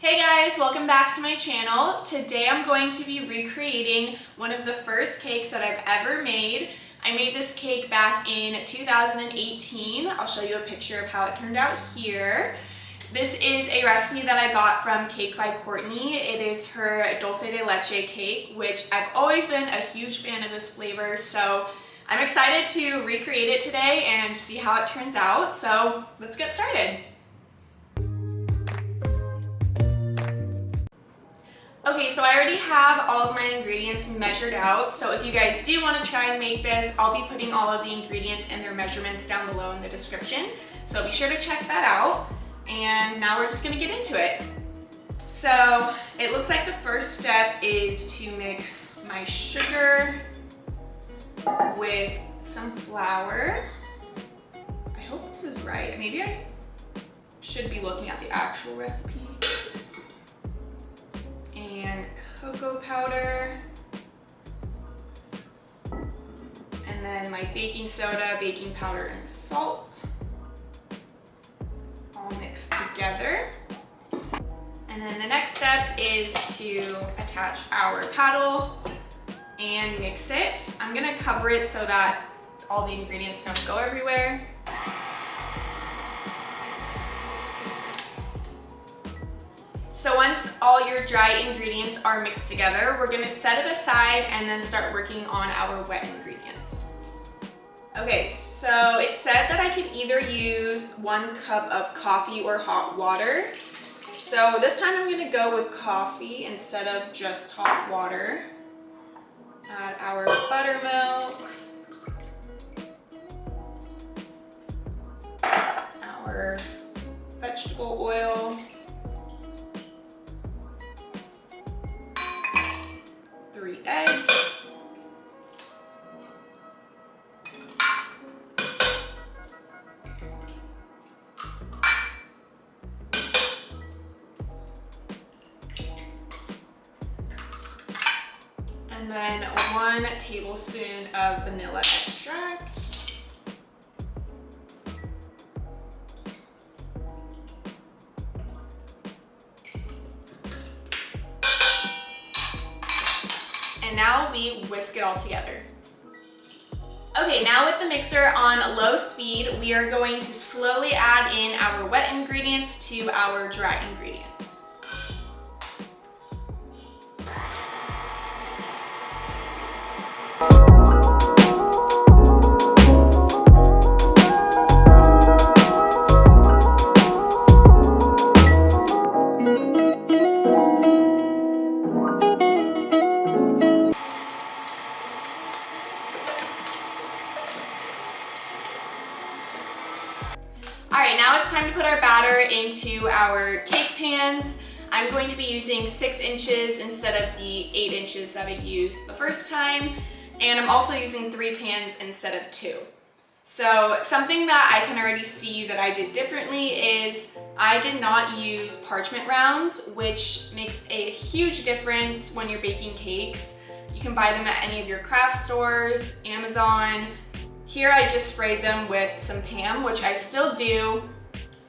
Hey guys, welcome back to my channel. Today I'm going to be recreating one of the first cakes that I've ever made. I made this cake back in 2018. I'll show you a picture of how it turned out here. This is a recipe that I got from Cake by Courtney. It is her Dulce de Leche cake, which I've always been a huge fan of this flavor, so I'm excited to recreate it today and see how it turns out. So let's get started. Okay, so I already have all of my ingredients measured out, so if you guys do want to try and make this, I'll be putting all of the ingredients and their measurements down below in the description, so be sure to check that out. And now we're just going to get into it. So it looks like the first step is to mix my sugar with some flour. I hope this is right. Maybe I should be looking at the actual recipe. And cocoa powder, and then my baking soda, baking powder, and salt, all mixed together. And then the next step is to attach our paddle and mix it. I'm gonna cover it so that all the ingredients don't go everywhere. So once all your dry ingredients are mixed together, we're gonna set it aside and then start working on our wet ingredients. Okay, so it said that I could either use 1 cup of coffee or hot water. So this time I'm gonna go with coffee instead of just hot water. Add our buttermilk, our vegetable oil, 3 eggs, and then 1 tablespoon of vanilla extract. And now we whisk it all together. Okay, now with the mixer on low speed, we are going to slowly add in our wet ingredients to our dry ingredients. Alright, now it's time to put our batter into our cake pans. I'm going to be using 6 inches instead of the 8 inches that I used the first time, and I'm also using 3 pans instead of 2. So something that I can already see that I did differently is I did not use parchment rounds, which makes a huge difference when you're baking cakes. You can buy them at any of your craft stores, Amazon. Here I just sprayed them with some Pam, which I still do,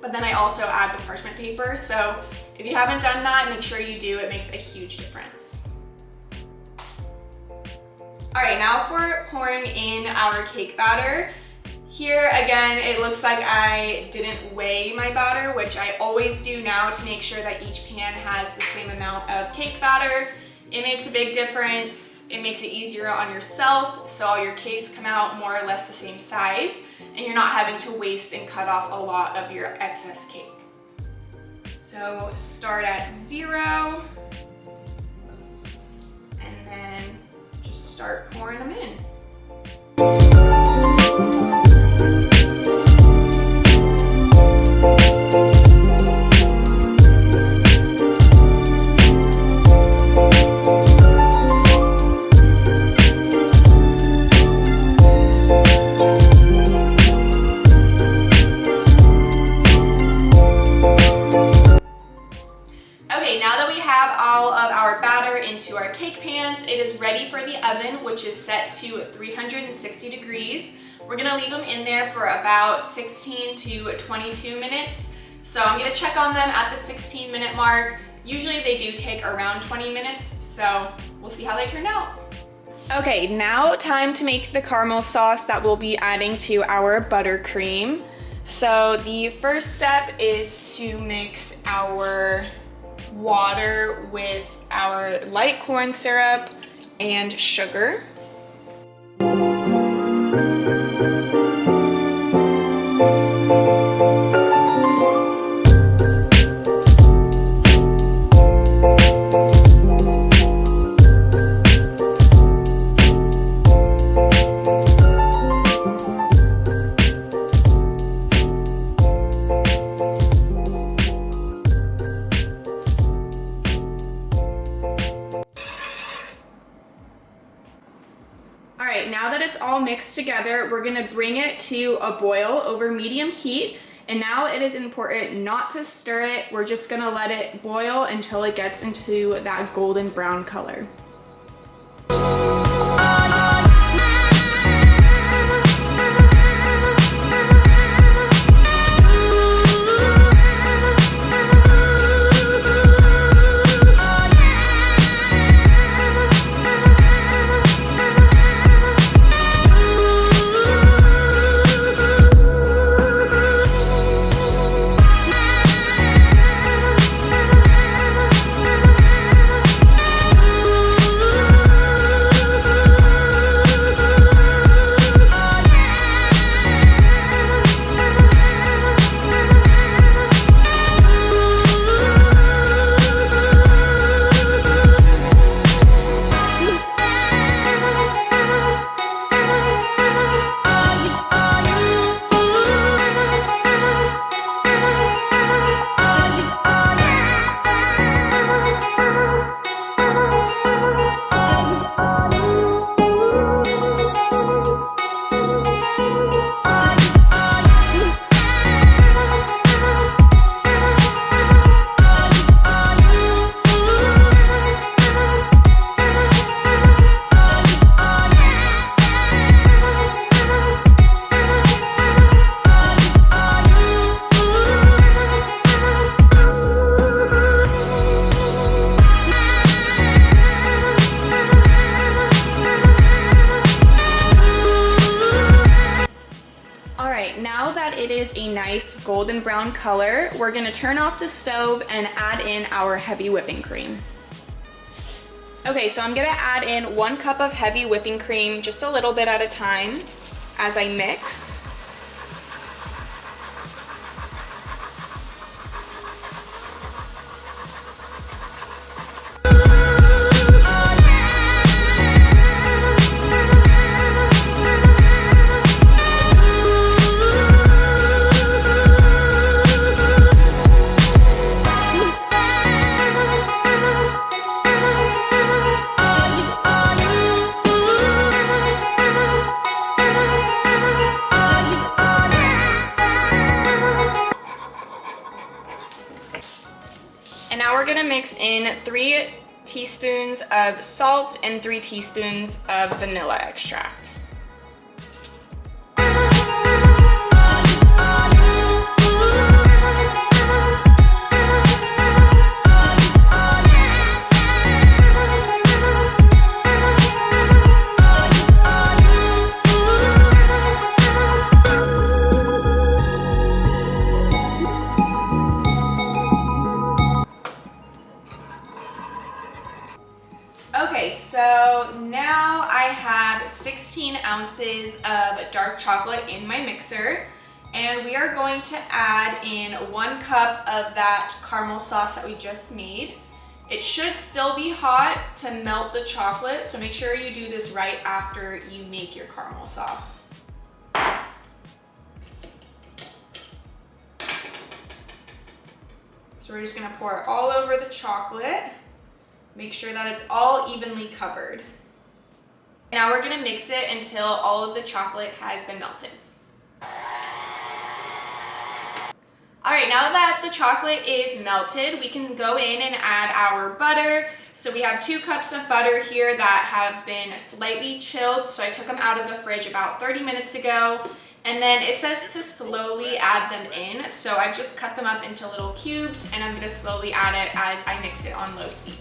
but then I also add the parchment paper. So if you haven't done that, make sure you do. It makes a huge difference. All right, now for pouring in our cake batter. Here again, it looks like I didn't weigh my batter, which I always do now to make sure that each pan has the same amount of cake batter. It makes a big difference. It makes it easier on yourself, so all your cakes come out more or less the same size, and you're not having to waste and cut off a lot of your excess cake. So start at 0, and then just start pouring them in. Into our cake pans, it is ready for the oven, which is set to 360 degrees. We're gonna leave them in there for about 16 to 22 minutes. So I'm gonna check on them at the 16-minute mark, Usually they do take around 20 minutes, so we'll see how they turn out. Okay, now time to make the caramel sauce that we'll be adding to our buttercream. So the first step is to mix our water with our light corn syrup and sugar. All right, now that it's all mixed together, we're gonna bring it to a boil over medium heat. And now it is important not to stir it. We're just gonna let it boil until it gets into that golden brown color. Now that it is a nice golden brown color, we're gonna turn off the stove and add in our heavy whipping cream. Okay, so I'm gonna add in 1 cup of heavy whipping cream, just a little bit at a time as I mix. And now we're gonna mix in 3 teaspoons of salt and 3 teaspoons of vanilla extract. Okay, so now I have 16 ounces of dark chocolate in my mixer, and we are going to add in 1 cup of that caramel sauce that we just made. It should still be hot to melt the chocolate, so make sure you do this right after you make your caramel sauce. So we're just gonna pour it all over the chocolate. Make sure that it's all evenly covered. Now we're gonna mix it until all of the chocolate has been melted. All right, now that the chocolate is melted, we can go in and add our butter. So we have 2 cups of butter here that have been slightly chilled. So I took them out of the fridge about 30 minutes ago. And then it says to slowly add them in. So I've just cut them up into little cubes and I'm gonna slowly add it as I mix it on low speed.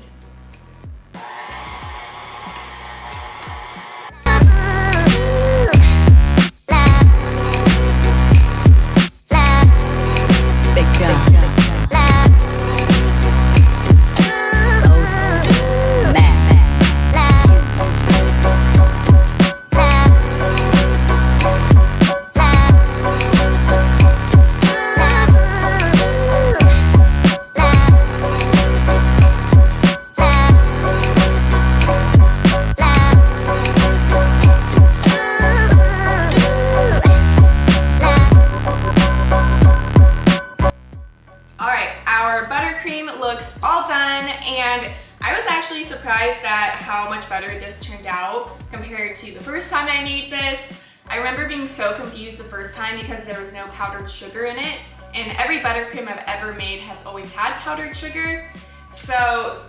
Looks all done, and I was actually surprised at how much better this turned out compared to the first time I made this. I remember being so confused the first time because there was no powdered sugar in it, and every buttercream I've ever made has always had powdered sugar. So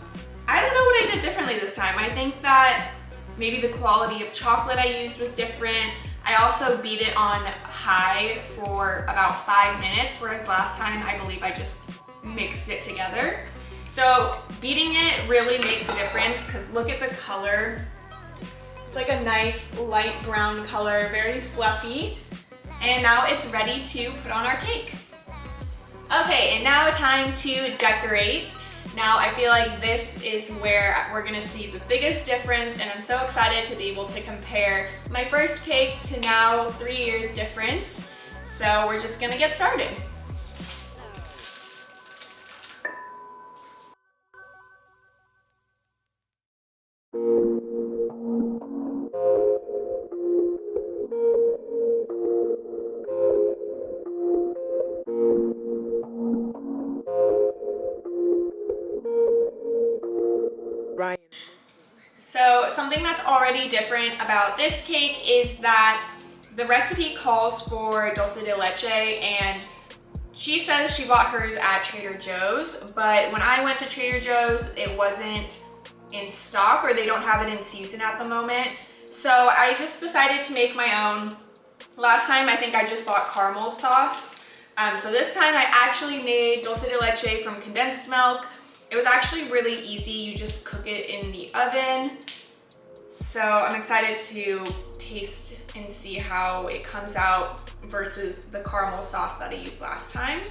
I don't know what I did differently this time. I think that maybe the quality of chocolate I used was different. I also beat it on high for about 5 minutes, whereas last time I believe I just mixed it together. So beating it really makes a difference because look at the color. It's like a nice light brown color, very fluffy. And now it's ready to put on our cake. Okay, and now time to decorate. Now I feel like this is where we're gonna see the biggest difference, and I'm so excited to be able to compare my first cake to now 3 years difference. So we're just gonna get started. So something that's already different about this cake is that the recipe calls for dulce de leche, and she says she bought hers at Trader Joe's, but when I went to Trader Joe's, it wasn't in stock, or they don't have it in season at the moment. So I just decided to make my own. Last time I think I just bought caramel sauce. So this time I actually made dulce de leche from condensed milk. It was actually really easy. You just cook it in the oven. So I'm excited to taste and see how it comes out versus the caramel sauce that I used last time.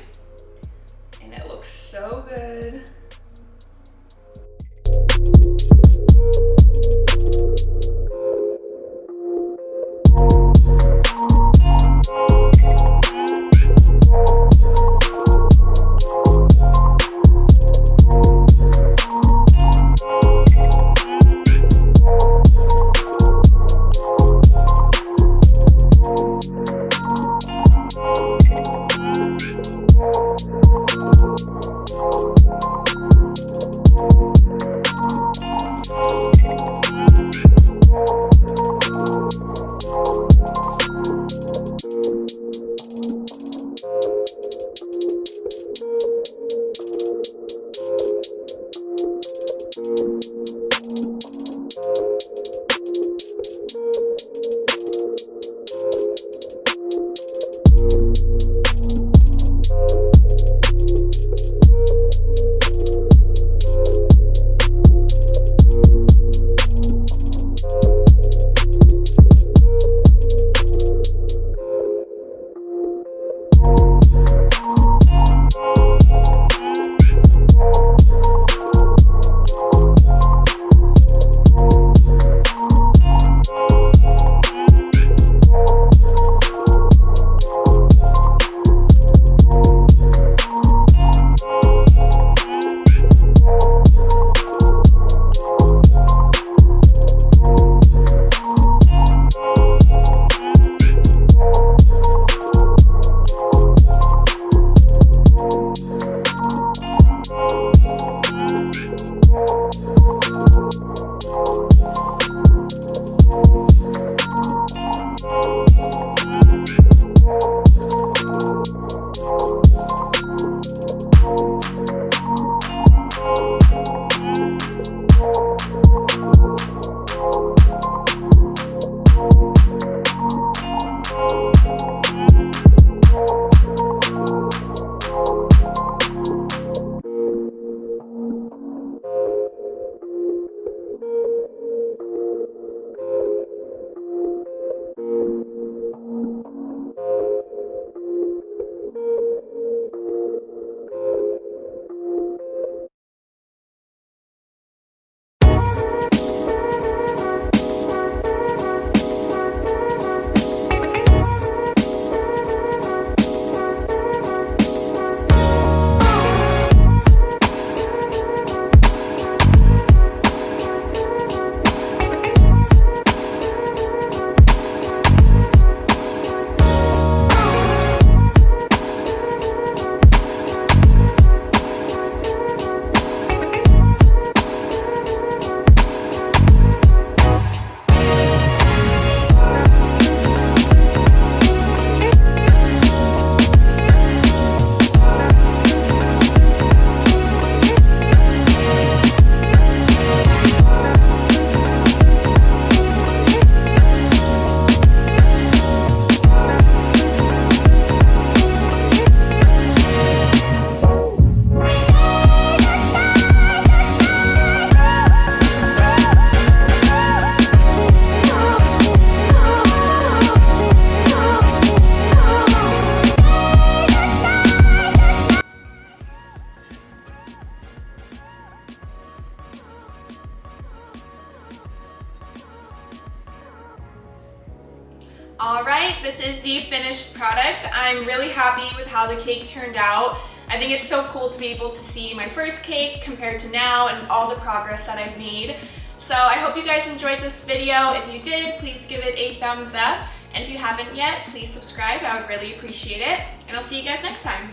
And it looks so good. All right, this is the finished product. I'm really happy with how the cake turned out. I think it's so cool to be able to see my first cake compared to now and all the progress that I've made. So I hope you guys enjoyed this video. If you did, please give it a thumbs up. And if you haven't yet, please subscribe. I would really appreciate it. And I'll see you guys next time.